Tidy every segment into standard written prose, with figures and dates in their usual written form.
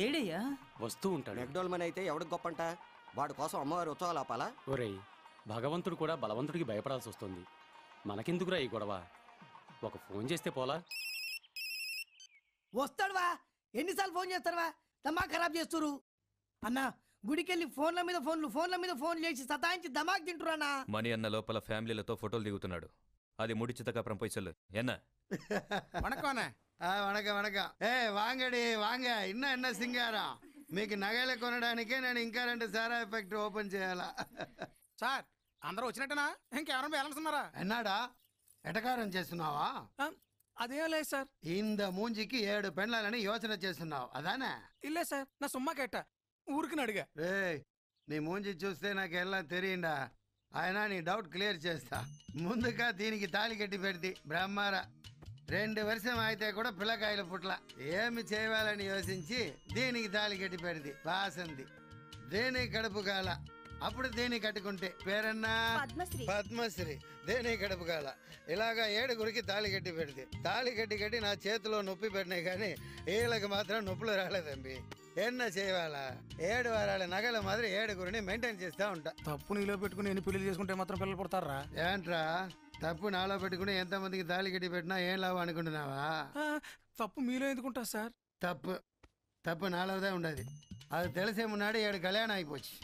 ఏడయ్యా వస్తూ ఉంటాడు. మెక్డోల్మన్ అయితే ఎవడికి గొప్పంట? వాడి కోసం అమ్మవారి ఉత్సవాలు ఆపాలా? ఒరేయ్, భగవంతుడు కూడా బలవంతుడికి భయపడాల్సి వస్తుంది. మనకెందుకురా ఈ గొడవ? ఒక ఫోన్ చేస్తే పోలా? వస్తాడువా, ఎన్నిసార్లు ఫోన్ చేస్తాడువా? దమా ఖరాబ్ చేస్తురు అన్నా. గుడికెళ్ళి ఫోన్ల మీద ఫోన్లు చేసి సతాయించి దమాక్ తింటురానా. మణి అన్న లోపల ఫ్యామిలీలతో ఫోటోలు దిగుతున్నాడు. అది முடிச்சதுக்கப்புறம் போய் சொல்லு. என்ன வணக்கம் வணக்கம் வணக்கம். வாங்கடி வாங்க. என்ன సింగారం? మీకు నగలు కొనడానికే నేను ఇంకా 2 సారా ఫ్యాక్టరీ ఓపెన్ చేయాలా? సార్ అందరూ వచ్చినట్టనా? ఇంకెవరైనా బ్యాలెన్స్ ఉన్నారా? ఎన్నాడా ఎటకారం చేస్తున్నావా? అదేం లేదు సార్. ఇంద మూంజికి 7 పెండ్లాలని యోచన చేస్తున్నావు అదానే? ఇల్లే సార్, నా సుమ్మా కేట ఊరికి అడిగా. నీ మూంజి చూస్తే నాకు ఎలా తెలియండా? ఆయన నీ డౌట్ క్లియర్ చేస్తా. ముందుగా దీనికి తాళి కట్టి పెడితే బ్రహ్మార 2 వర్షం అయితే కూడా పిల్లకాయల పుట్ల ఏమి చేయాలని యోచించి దీనికి తాళి కట్టి పెడితే బాసంది. దేనికి కడుపు కాల, అప్పుడు దేనికి కట్టుకుంటే పేరన్నా పద్మశ్రీ. దేనికి కడుపు కాల ఇలాగా 7గురికి తాళి కట్టి పెడితే తాళి కట్టి నా చేతిలో నొప్పి పెట్టినాయి కానీ వీళ్ళకి మాత్రం నొప్పులు రాలేదండి. ఎన్న చేయాలా? 7 వారాల నగల మాదిరి 7గురిని మెయింటైన్ చేస్తా ఉంటా. తప్పు నీలో పెట్టుకుని ఎన్ని పెళ్లి చేసుకుంటే మాత్రం పిల్లలు పుడతారా? ఏంట్రా తప్పు నాలో పెట్టుకుని ఎంతమందికి తాళి కట్టి పెట్టినా ఏం లాభం అనుకుంటున్నావా? తప్పు మీలో ఎందుకుంటా సార్? తప్పు నాలోదే ఉండదు. అది తెలిసే మున్నాడు 7 కళ్యాణం అయిపోச்சு.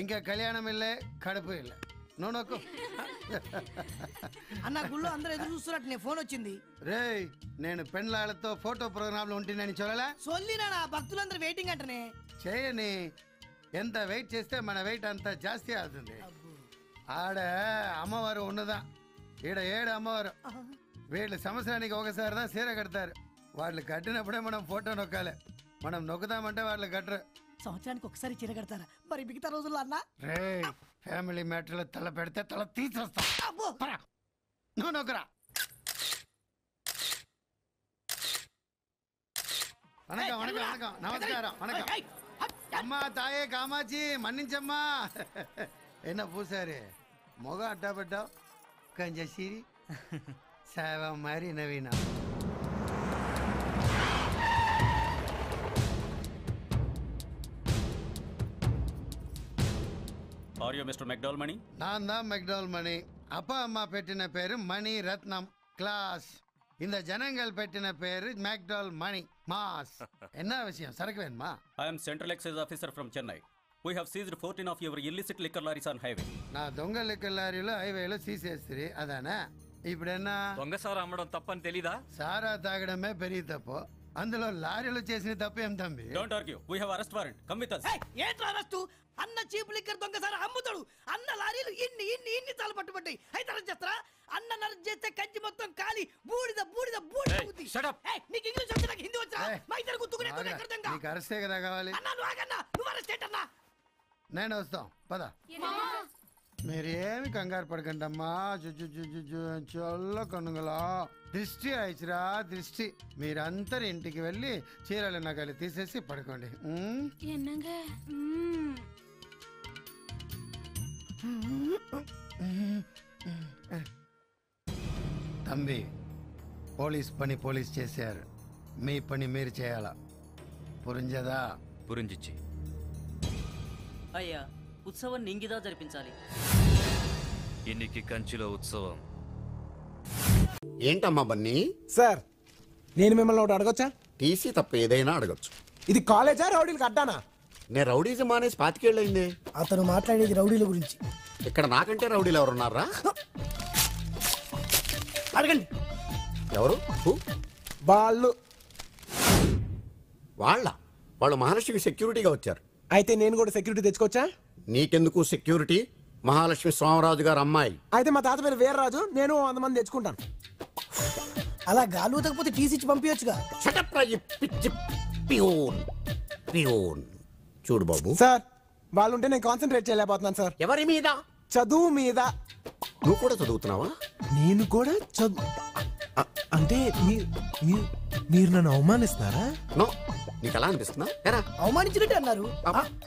ఇంకా కళ్యాణం ఇల్లే కడుపు ఇల్లే. నువ్వు నొక్కు అన్న. గుళ్ళో అందరూ ఎదురు చూస్తున్నట్టు నీ ఫోన్ వచ్చింది. రేయ్, నేను పెండ్లాళ్ళతో ఫోటో ప్రోగ్రాంలో ఉంటుందని చూడలే? సొల్లినా భక్తులందరూ వెయిటింగ్ అంటనే. చేయని ఎంత వెయిట్ చేస్తే మన వెయిట్ అంత జాస్తి అవుతుంది. ఆడ అమ్మవారు ఉన్నదా? ఈడ 7 అమ్మవారు. వీళ్ళు సంవత్సరానికి ఒకసారిదా చీర కడతారు. వాళ్ళు కట్టినప్పుడే మనం ఫోటో నొక్కాలి. మనం నొక్కుదామంటే వాళ్ళు కట్టరు. సంవత్సరానికి ఒకసారి చీర కడతారా? మరి మిగతా రోజుల్లో అన్నా ఫ్యామిలీ మ్యాటర్లో తల పెడితే తల తీసేస్తా. నువ్వు నొక్కరా. వణకం వణకం వణకం. నమస్కారం. వణకం అమ్మా. తాయే కామాచి మన్నించమ్మా. ఎన్న పూసారి మొగ అడ్డా పడ్డావు కంజసిరి సేవ మరి నవీన. ఆర్ యు మిస్టర్ మెక్డోల్మణి? నాందా మెక్డోల్మణి. அப்பா அம்மா పెట్టిన పేరు మణి రత్నం క్లాస్. இந்த ஜனங்கள் పెట్టిన పేరు మెక్డోల్ మణి మాస్. என்ன விஷயம்? సరుకు వేణుమా? I am Central Excise Officer from Chennai. We have seized 14 of your illicit liquor lorries on highway. నా దొంగ లిక్కర్ లారీలో హైవేలో సీసేస్తుంది అదానా? ఇప్పుడన్నా దొంగ సారా అమ్మడం తప్పని తెలీదా? సారా తాగడమే పెరిగి తప్పు, అందులో లారీలు చేసిన తప్పు ఏం తంబి? Don't argue. We have arrest warrant. Come with us. ఏంట్రా అరెస్టు? అన్న చీప్ లిక్కర్ దొంగసారి అమ్ముతాడు. అన్న లారీలు ఇన్ని తాళ్ళు పట్టుబడ్డాయి. అయితే అరెస్ట్ చేస్తారా? అన్న అరెస్ట్ చేస్తే కంచి మొత్తం కాలి బూడిద బూడిద బూడిద. నీకు ఇంగ్లీష్ వచ్చి నాకు హిందీ వచ్చా? మా ఇద్దరు గుర్తుకునే నీకు అరెస్టే కదా కావాలి. అన్న నువ్వు ఆగన్నా. నువ్వు అరెస్ట్ ఏంటన్నా? నేను వస్తాం పద. మీరేమి కంగారు పడకండి అమ్మా. చల్ల కనుగలా దృష్టి అయిచిరా దృష్టి. మీరందరు ఇంటికి వెళ్ళి చీరలు నగలు తీసేసి పడుకోండి. తంబి, పోలీస్ పని పోలీస్ చేశారు, మీ పని మీరు చేయాలా. పురింజదా? పురింజిచ్చి అయ్యా, ఉత్సవం నింగిదా జరిపించాలి. ఇన్నికి కంచిలో ఉత్సవం. ఏంటమ్మా బన్నీ? సార్ నేను మిమ్మల్ని ఒకటి అడగొచ్చా? టీసీ తప్ప ఏదైనా అడగచ్చు. ఇది కాలేజా రౌడీలకు అడ్డానా? నేను రౌడీజం మానేసి 25 ఏళ్ళయింది. అతను మాట్లాడేది రౌడీల గురించి. ఇక్కడ నాకంటే రౌడీలు ఎవరున్నారా? అడగండి. ఎవరు? వాళ్ళు మహాలక్ష్మి సెక్యూరిటీగా వచ్చారు. అయితే నేను కూడా సెక్యూరిటీ తెచ్చుకోవచ్చా? నీకెందుకు సెక్యూరిటీ? మహాలక్ష్మి స్వామిరాజు గారు అమ్మాయి. అయితే మా తాత పేరు వీర్రాజు, నేను 100 మంది తెచ్చుకుంటాను. అలా గాలు తగ్గపోతే టీసీ ఇచ్చి పంపించచ్చుగా. చూడు బాబు సార్, వాళ్ళు ఉంటే నేను కాన్సన్ట్రేట్ చేయలేకపోతున్నాను సార్. ఎవరి మీద? చదువు మీద. నువ్వు కూడా చదువుతున్నావా? నేను కూడా అంటే మీరు నన్ను అవమానిస్తున్నారా? నీకు ఎలా అనిపిస్తున్నా? అవమానించినట్టు అన్నారు.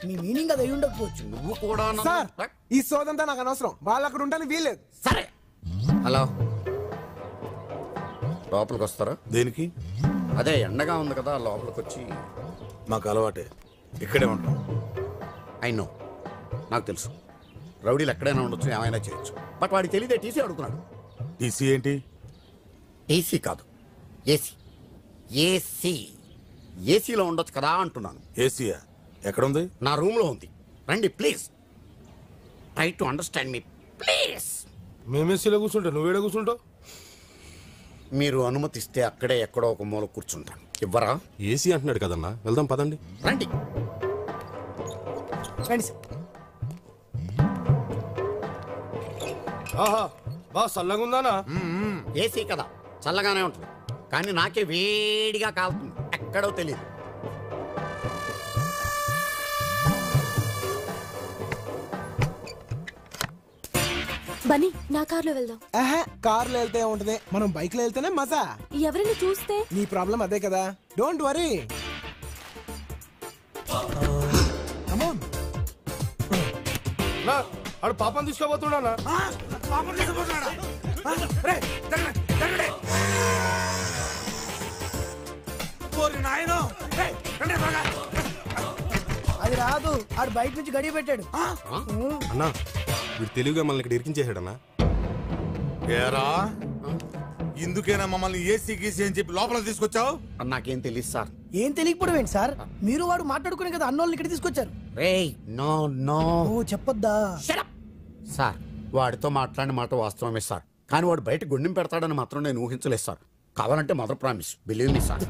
మీ మీనింగ్ అది ఉండకపోవచ్చు. నువ్వు కూడా సార్, ఈ సోదంతా నాకు అనవసరం. వాళ్ళు అక్కడ ఉంటాను వీల్లేదు. సరే హలో, లోపలికి వస్తారా? దేనికి? అదే ఎండగా ఉంది కదా లోపలికి వచ్చి. మాకు అలవాటే, ఇక్కడే ఉంటాం. నో, నాకు తెలుసు రౌడీలు ఎక్కడైనా ఉండొచ్చు, ఏమైనా చేయొచ్చు. బట్ వాడికి తెలియదే టీసీ అడుగుతున్నాడు. టీసీ ఏంటి? టీసీ కాదు, ఏసీ. ఏసీ ఏసీలో ఉండొచ్చు కదా అంటున్నాను. ఏసీయా? ఎక్కడుంది? నా రూమ్లో ఉంది. రండి please, try to understand me please. మేమేసీలో కూర్చుంటా, నువ్వేడే కూర్చుంటావు? మీరు అనుమతిస్తే అక్కడే ఎక్కడో ఒక మూల కూర్చుంటాను. ఇవ్వరా? ఏసీ అంటున్నాడు కదన్నా, వెళ్దాం పదండి. రండి. ఆహా, బా చల్లగా ఉందానా? ఏసీ కదా, చల్లగానే ఉంటుంది. కానీ నాకే వేడిగా కాలుతుంది, ఎక్కడో తెలియదు. బన్నీ, నా కార్లో వెళ్దాం. కార్లో వెళ్తే ఉంటది, మనం బైక్ లో వెళ్తేనే మజా. ఎవరైనా చూస్తే నీ ప్రాబ్లం అదే కదా, డోంట్ వరీ. ఆడు పాపం తీసుకోబోతున్నా. అది రాదు, ఆడు బయట నుంచి గడియ పెట్టాడు. అన్నా వీడు తెలివిగా మనల్ని ఇక్కడ ఇరికించేసాడన్నా. ఏరా, ఇందుకేనా మమ్మల్ని ఏసీ గీసీ అని చెప్పి లోపల తీసుకొచ్చావు? నాకేం తెలియదు సార్. ఏం తెలియకపోవడం ఏంటి సార్? మీరు వాడు మాట్లాడుకునే కదా అన్నోళ్ళని ఇక్కడ తీసుకొచ్చారు. నో నో, చెప్పొద్దా సార్? వాడితో మాట్లాడిన మాట వాస్తవమే సార్, కానీ వాడు బయట గుండెం పెడతాడని మాత్రం నేను ఊహించలేదు సార్. కావాలంటే mother promise, believe me sir.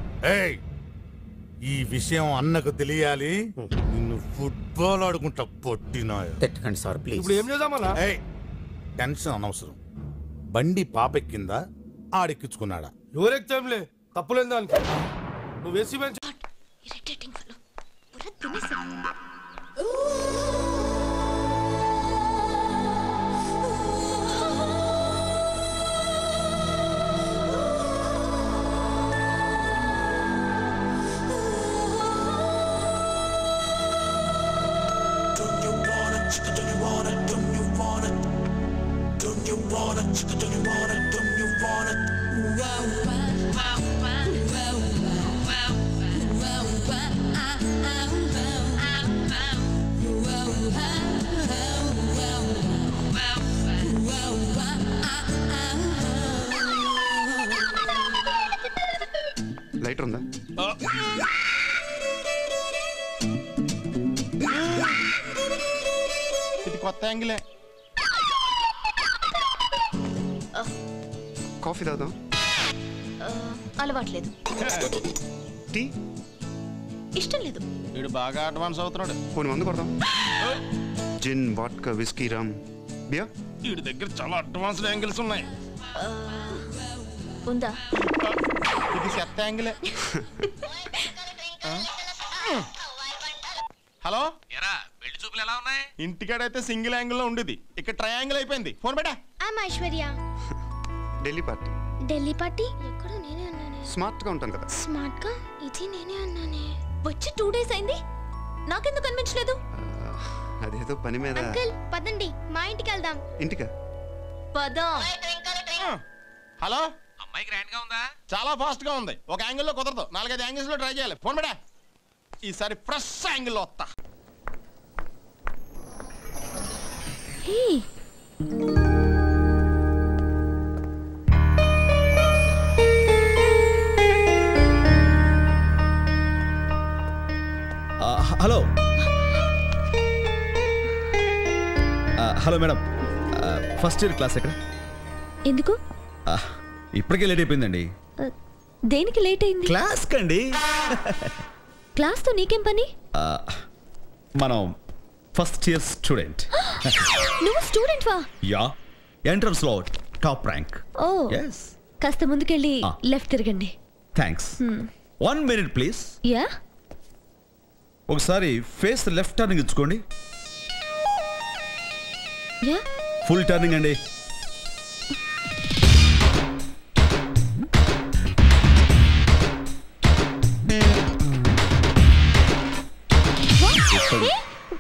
ఈ విషయం అన్నకు తెలియాలి. నిన్ను ఫుట్బాల్ ఆడుకుంటా పొట్టినా. తిట్టకండి సార్ ప్లీజ్. ఇప్పుడు ఏం చేద్దామన్నా? టెన్షన్ అనవసరం. బండి పాపెక్కిందా, ఆడెక్కించుకున్నాడా? ఎవరెక్కింలే, తప్పులేదు దానికి. నువ్వు వేసి లైటర్ ఉందా? ఇది కొత్త యాంగిలే. కాఫీ తాగుదాం. అలవాట్లేదు. టీ ఇష్టం లేదు. వీడు బాగా అడ్వాన్స్ అవుతున్నాడు. పోనీ మందు కొడదాం. జిన్, వాడ్కా, విస్కీ, రమ్, బియర్. వీడి దగ్గర చాలా అడ్వాన్స్డ్ యాంగిల్స్ ఉన్నాయి. ఉందా? ఇది చెత్త యాంగిలే. హలో, పెళ్లి చూపులు ఎలా ఉన్నాయి? ఇంటికాడైతే సింగిల్ యాంగిల్ లో ఉండేది, ఇక్కడ ట్రయాంగిల్ అయిపోయింది. ఫోన్ పెట్టా. ఐశ్వర్య. ఢిల్లీ పార్టీ. ఢిల్లీ పార్టీ ఎక్కడ? నేనే అన్నానే. స్మార్ట్ గా ఉంటాను కదా. స్మార్ట్ గా? ఇది నేనే అన్నానే. వచ్చి 2 days అయింది, నాకెందుకు కనిపించలేదు? అదేదో పని మీద. అంకుల్ పదండి, మా ఇంటికి వెళ్దాం. ఇంటికా? పదా. హలో, అమ్మాయి గ్రాండ్ గా ఉందా? చాలా ఫాస్ట్ గా ఉంది. ఒక యాంగిల్ లో కుదరదు, 4-5 యాంగిల్స్ లో ట్రై చేయాలి. ఫోన్ పెట్టా. ఈసారి ఫ్రెష్ యాంగిల్ వస్తా. Hello hello madam, first year class ఎక్కడ? ఎందుకు? ఇప్పటికే లేట్ అయిపోయిందండి. దేనికి లేట్ అయింది? క్లాస్ కండి. క్లాస్ తో నీకేం పని? మనం ఫస్ట్ ఇయర్ స్టూడెంట్. నువ్వు స్టూడెంట్ వా? యా, ఎంట్రన్స్ లో టాప్ ర్యాంక్. ఓ కాస్త ముందుకెళ్ళి లెఫ్ట్ తిరగండి. థ్యాంక్స్. 1 minute please. యా, ఒకసారి ఫేస్ లెఫ్ట్ టర్నింగ్ ఇచ్చుకోండి. యా, ఫుల్ టర్నింగ్ అండి.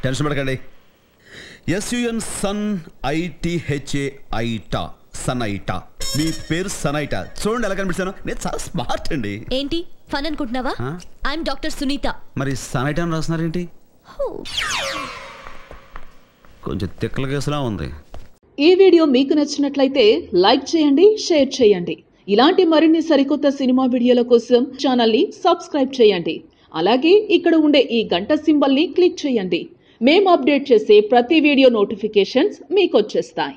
టెన్షన్ పడకండి. SUN సన్ ITHA ఐటా, సన్ ఐటా. మీ పేరు సన్ ఐటా. చూడండి ఎలా కనిపిస్తాను, నేను చాలా స్మార్ట్ అండి. ఏంటి ఫన్ అనుకుంటున్నావా? I'm doctor Sunitha. మరి సానైట్ అని రాస్తున్నారేంటి? కొంచెం తిక్కల కేసులా ఉంది. ఈ వీడియో మీకు నచ్చినట్లయితే లైక్ చేయండి, షేర్ చేయండి. ఇలాంటి మరిన్ని సరికొత్త సినిమా వీడియోల కోసం ఛానల్ని సబ్స్క్రైబ్ చేయండి. అలాగే ఇక్కడ ఉండే ఈ గంట సింబల్ని క్లిక్ చేయండి. మేము అప్డేట్ చేసే ప్రతి వీడియో నోటిఫికేషన్స్ మీకు వచ్చేస్తాయి.